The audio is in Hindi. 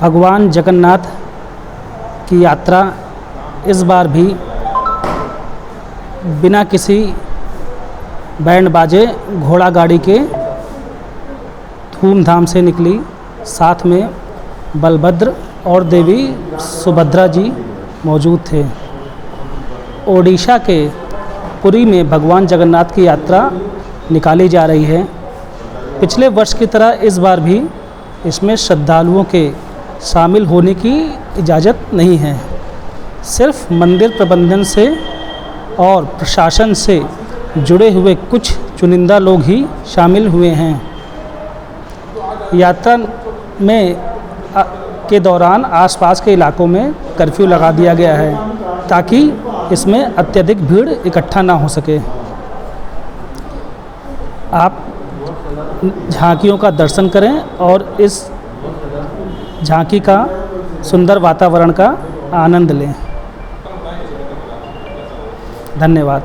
भगवान जगन्नाथ की यात्रा इस बार भी बिना किसी बैंड बाजे घोड़ा गाड़ी के धूमधाम से निकली। साथ में बलभद्र और देवी सुभद्रा जी मौजूद थे। ओडिशा के पुरी में भगवान जगन्नाथ की यात्रा निकाली जा रही है। पिछले वर्ष की तरह इस बार भी इसमें श्रद्धालुओं के शामिल होने की इजाज़त नहीं है। सिर्फ मंदिर प्रबंधन से और प्रशासन से जुड़े हुए कुछ चुनिंदा लोग ही शामिल हुए हैं। यात्रा में के दौरान आसपास के इलाकों में कर्फ्यू लगा दिया गया है ताकि इसमें अत्यधिक भीड़ इकट्ठा ना हो सके। आप झांकियों का दर्शन करें और इस झांकी का सुंदर वातावरण का आनंद लें। धन्यवाद।